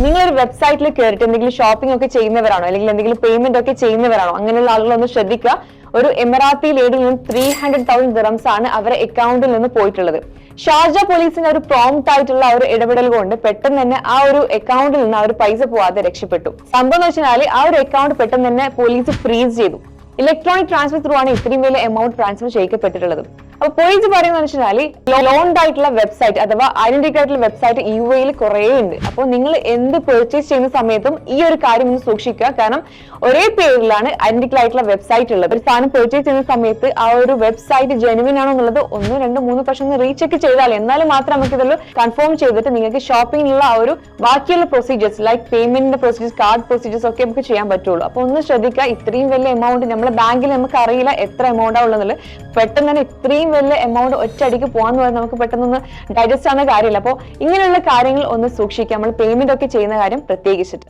നിങ്ങളൊരു വെബ്സൈറ്റിൽ കയറിയിട്ട് എന്തെങ്കിലും ഷോപ്പിംഗ് ഒക്കെ ചെയ്യുന്നവരാണോ അല്ലെങ്കിൽ എന്തെങ്കിലും പേയ്മെന്റ് ഒക്കെ ചെയ്യുന്നവരാണോ അങ്ങനെയുള്ള ആളുകളൊന്ന് ശ്രദ്ധിക്കുക. ഒരു എമിറാത്തി ലേഡിയിൽ നിന്ന് 300,000 ദിറംസ് ആണ് അവരുടെ അക്കൗണ്ടിൽ നിന്ന് പോയിട്ടുള്ളത്. ഷാർജ പോലീസിന്റെ ഒരു പ്രോംപ്റ്റ് ആയിട്ടുള്ള ഒരു ഇടപെടൽ കൊണ്ട് പെട്ടെന്ന് തന്നെ ആ ഒരു അക്കൗണ്ടിൽ നിന്ന് ആ ഒരു പൈസ പോവാതെ രക്ഷപ്പെട്ടു. സംഭവം എന്ന് വെച്ചാൽ ആ ഒരു അക്കൗണ്ട് പെട്ടെന്ന് തന്നെ പോലീസ് ഫ്രീസ് ചെയ്തു. ഇലക്ട്രോണിക് ട്രാൻസ്ഫർ ത്രൂ ആണ് ഇത്രയും വലിയ എമൗണ്ട് ട്രാൻസ്ഫർ ചെയ്യപ്പെട്ടിട്ടുള്ളത്. അപ്പൊ പോലീസ് പറയുന്നത് വെച്ചാൽ ലോൺഡ് ആയിട്ടുള്ള വെബ്സൈറ്റ് അഥവാ ഐഡന്റിറ്റി ആയിട്ടുള്ള വെബ്സൈറ്റ് UAE കുറെ ഉണ്ട്. അപ്പോൾ നിങ്ങൾ എന്ത് പെർച്ചേസ് ചെയ്യുന്ന സമയത്തും ഈ ഒരു കാര്യം ഒന്ന് സൂക്ഷിക്കുക. കാരണം ഒരേ പേരിലാണ് ഐഡന്റിറ്റി ആയിട്ടുള്ള വെബ്സൈറ്റ് ഉള്ളത്. ഒരു സാധനം പെർച്ചേസ് ചെയ്യുന്ന സമയത്ത് ആ ഒരു വെബ്സൈറ്റ് ജെനുവിൻ ആണോ എന്നുള്ളത് 1, 2, 3 പ്രാവശ്യം റീചെക്ക് ചെയ്താൽ എന്നാലും മാത്രം നമുക്ക് ഇതിൽ കൺഫേം ചെയ്തിട്ട് നിങ്ങൾക്ക് ഷോപ്പിംഗിലുള്ള ആ ഒരു ബാക്കിയുള്ള പ്രൊസീജിയേഴ്സ് ലൈക്ക് പേയ്മെന്റിന്റെ പ്രൊസീജിയേഴ്സ്, കാർഡ് പ്രൊസീജിയേഴ്സ് ഒക്കെ നമുക്ക് ചെയ്യാൻ പറ്റുള്ളൂ. അപ്പൊ ഒന്ന് ശ്രദ്ധിക്കുക. ഇത്രയും വലിയ എമൗണ്ട് നമ്മുടെ ബാങ്കിൽ നമുക്ക് അറിയില്ല എത്ര എമൗണ്ടാ ഉള്ളത്. പെട്ടെന്ന് തന്നെ ഇത്രയും വലിയ എമൗണ്ട് ഒറ്റയടിക്ക് പോകാന്ന് പറഞ്ഞാൽ നമുക്ക് പെട്ടെന്നൊന്ന് ഡൈജസ്റ്റ് ആവുന്ന കാര്യമില്ല. അപ്പോൾ ഇങ്ങനെയുള്ള കാര്യങ്ങൾ ഒന്ന് സൂക്ഷിക്കുക. നമ്മൾ പേയ്മെന്റ് ഒക്കെ ചെയ്യുന്ന കാര്യം പ്രത്യേകിച്ചിട്ട്.